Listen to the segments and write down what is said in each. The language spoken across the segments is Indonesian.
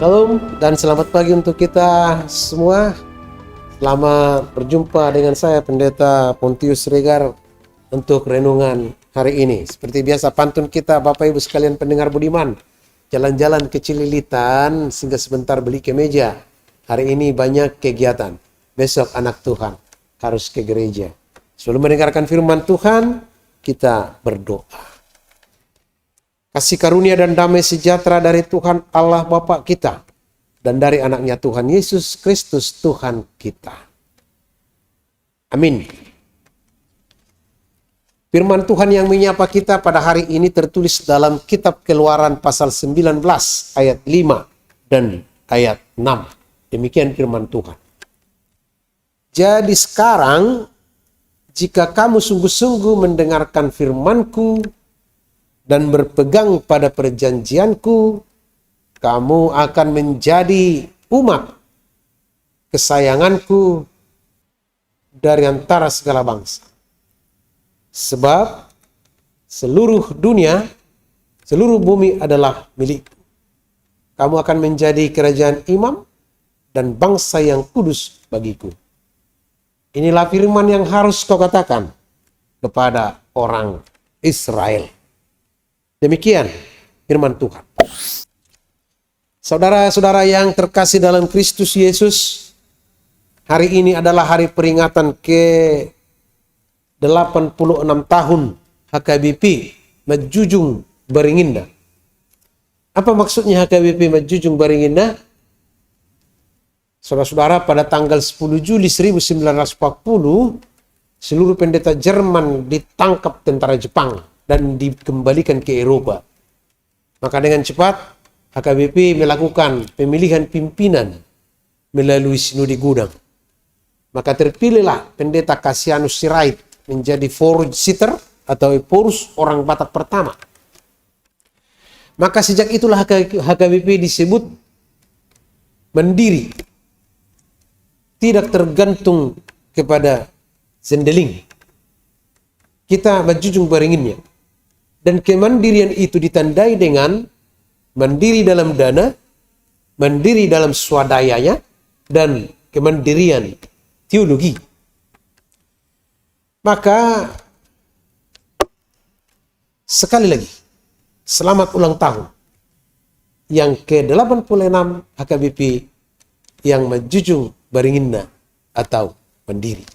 Shalom dan selamat pagi untuk kita semua. Selamat berjumpa dengan saya Pendeta Pontius Regar untuk renungan hari ini. Seperti biasa pantun kita Bapak Ibu sekalian pendengar budiman. Jalan-jalan ke Cililitan sehingga sebentar beli kemeja. Hari ini banyak kegiatan. Besok anak Tuhan harus ke gereja. Sebelum mendengarkan firman Tuhan, kita berdoa. Kasih karunia dan damai sejahtera dari Tuhan Allah Bapa kita dan dari anaknya Tuhan Yesus Kristus Tuhan kita. Amin. Firman Tuhan yang menyapa kita pada hari ini tertulis dalam kitab Keluaran pasal 19 ayat 5 dan ayat 6. Demikian firman Tuhan. Jadi sekarang jika kamu sungguh-sungguh mendengarkan firman-Ku dan berpegang pada perjanjianku, kamu akan menjadi umat kesayanganku dari antara segala bangsa. Sebab seluruh dunia, seluruh bumi adalah milikku. Kamu akan menjadi kerajaan imam dan bangsa yang kudus bagiku. Inilah firman yang harus kau katakan kepada orang Israel. Demikian firman Tuhan. Saudara-saudara yang terkasih dalam Kristus Yesus, hari ini adalah hari peringatan ke 86 tahun HKBP Majujung Baringinda. Apa maksudnya HKBP Majujung Baringinda? Saudara-saudara, pada tanggal 10 Juli 1940, seluruh pendeta Jerman ditangkap tentara Jepang dan dikembalikan ke Eropa. Maka dengan cepat HKBP melakukan pemilihan pimpinan melalui sinode gudang. Maka terpilihlah pendeta Cassianus Sirait menjadi Vorsitter atau Eporus orang Batak pertama. Maka sejak itulah HKBP disebut mandiri, tidak tergantung kepada sendeling. Kita Majujung Baringinnya. Dan kemandirian itu ditandai dengan mandiri dalam dana, mandiri dalam swadayanya, dan kemandirian teologi. Maka sekali lagi, selamat ulang tahun yang ke-86 HKBP yang Majujung Baringinda atau mandiri.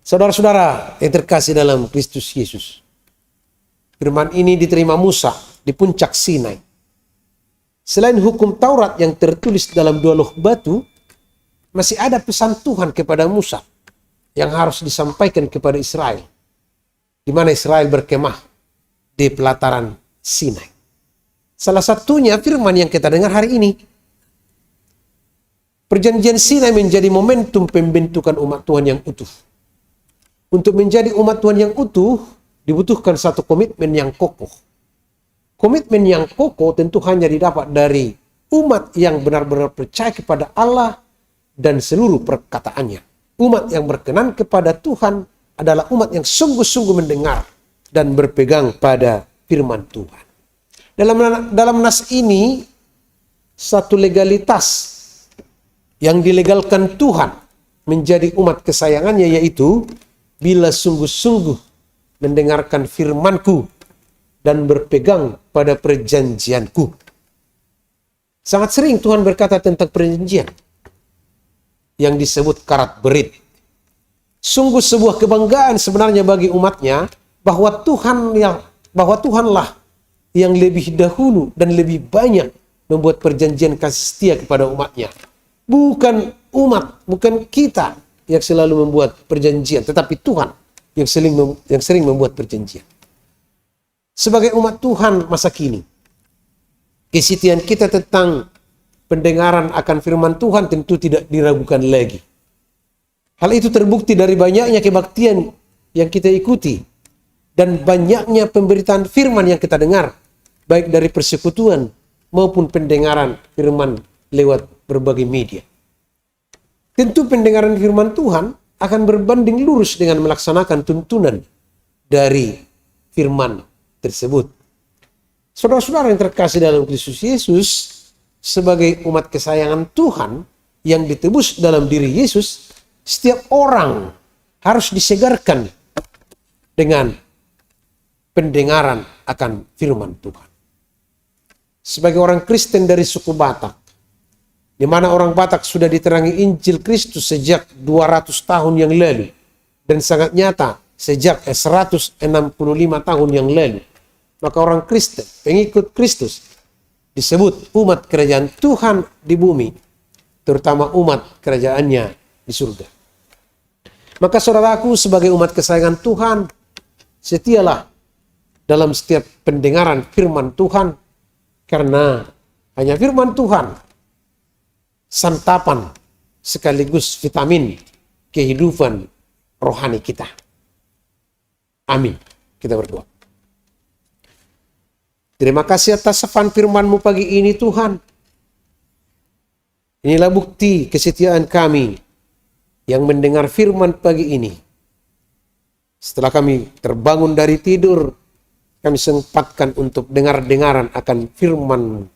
Saudara-saudara yang terkasih dalam Kristus Yesus, firman ini diterima Musa di puncak Sinai. Selain hukum Taurat yang tertulis dalam 2 loh batu, masih ada pesan Tuhan kepada Musa yang harus disampaikan kepada Israel, di mana Israel berkemah di pelataran Sinai. Salah satunya firman yang kita dengar hari ini. Perjanjian Sinai menjadi momentum pembentukan umat Tuhan yang utuh. Untuk menjadi umat Tuhan yang utuh, dibutuhkan satu komitmen yang kokoh. Komitmen yang kokoh tentu hanya didapat dari umat yang benar-benar percaya kepada Allah dan seluruh perkataannya. Umat yang berkenan kepada Tuhan adalah umat yang sungguh-sungguh mendengar dan berpegang pada firman Tuhan. Dalam nas ini, satu legalitas yang dilegalkan Tuhan menjadi umat kesayangannya, yaitu bila sungguh-sungguh mendengarkan firman-Ku dan berpegang pada perjanjian-Ku. Sangat sering Tuhan berkata tentang perjanjian yang disebut karat berit. Sungguh sebuah kebanggaan sebenarnya bagi umatnya bahwa Tuhanlah yang lebih dahulu dan lebih banyak membuat perjanjian kasih setia kepada umatnya. Bukan kita yang selalu membuat perjanjian, tetapi Tuhan yang sering membuat perjanjian. Sebagai umat Tuhan masa kini, kesetiaan kita tentang pendengaran akan firman Tuhan tentu tidak diragukan lagi. Hal itu terbukti dari banyaknya kebaktian yang kita ikuti dan banyaknya pemberitaan firman yang kita dengar, baik dari persekutuan maupun pendengaran firman lewat berbagai media. Tentu pendengaran firman Tuhan akan berbanding lurus dengan melaksanakan tuntunan dari firman tersebut. Saudara-saudara yang terkasih dalam Kristus Yesus, sebagai umat kesayangan Tuhan yang ditebus dalam diri Yesus, setiap orang harus disegarkan dengan pendengaran akan firman Tuhan. Sebagai orang Kristen dari suku Batak, di mana orang Batak sudah diterangi Injil Kristus sejak 200 tahun yang lalu, dan sangat nyata sejak 165 tahun yang lalu, maka orang Kristen, pengikut Kristus, disebut umat kerajaan Tuhan di bumi, terutama umat kerajaannya di surga. Maka saudaraku, sebagai umat kesayangan Tuhan, setialah dalam setiap pendengaran firman Tuhan, karena hanya firman Tuhan santapan sekaligus vitamin kehidupan rohani kita. Amin. Kita berdoa. Terima kasih atas firman-Mu pagi ini Tuhan. Inilah bukti kesetiaan kami yang mendengar firman pagi ini. Setelah kami terbangun dari tidur, kami sempatkan untuk dengar-dengaran akan firman.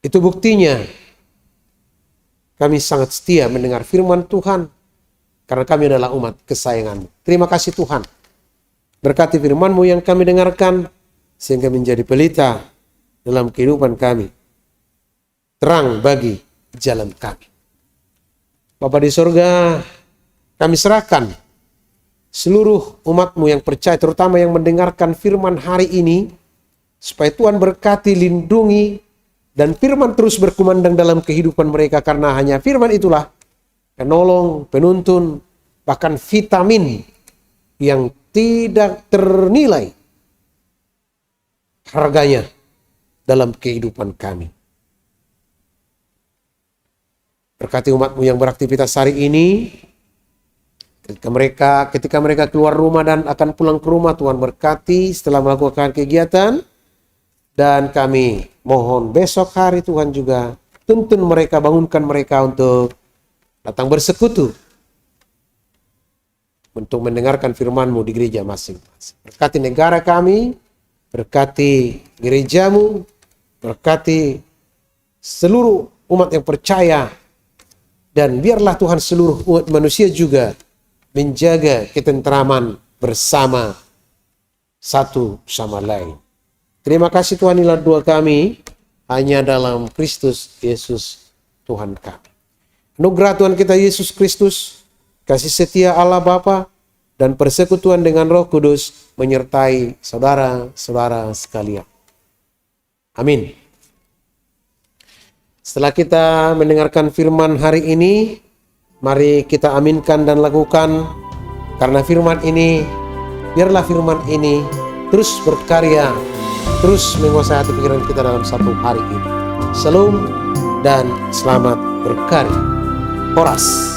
Itu buktinya kami sangat setia mendengar firman Tuhan, karena kami adalah umat kesayangan. Terima kasih Tuhan. Berkati firman-Mu yang kami dengarkan, sehingga menjadi pelita dalam kehidupan kami, terang bagi jalan kami. Bapa di surga, kami serahkan seluruh umat-Mu yang percaya, terutama yang mendengarkan firman hari ini, supaya Tuhan berkati, lindungi, dan firman terus berkumandang dalam kehidupan mereka, karena hanya firman itulah penolong, penuntun, bahkan vitamin yang tidak ternilai harganya dalam kehidupan kami. Berkati umat-Mu yang beraktivitas hari ini, ketika mereka keluar rumah dan akan pulang ke rumah, Tuhan berkati setelah melakukan kegiatan. Dan kami mohon besok hari Tuhan juga tuntun mereka, bangunkan mereka untuk datang bersekutu untuk mendengarkan firman-Mu di gereja masing-masing. Berkati negara kami, berkati gereja-Mu, berkati seluruh umat yang percaya, dan biarlah Tuhan seluruh umat manusia juga menjaga ketentraman bersama satu sama lain. Terima kasih Tuhan, inilah doa kami hanya dalam Kristus Yesus Tuhan kami. Anugerah Tuhan kita Yesus Kristus, kasih setia Allah Bapa, dan persekutuan dengan Roh Kudus menyertai saudara-saudara sekalian. Amin. Setelah kita mendengarkan firman hari ini, mari kita aminkan dan lakukan, karena firman ini, biarlah firman ini terus berkarya, terus menguasai hati pikiran kita dalam satu hari ini. Shalom dan selamat berkarya. Horas.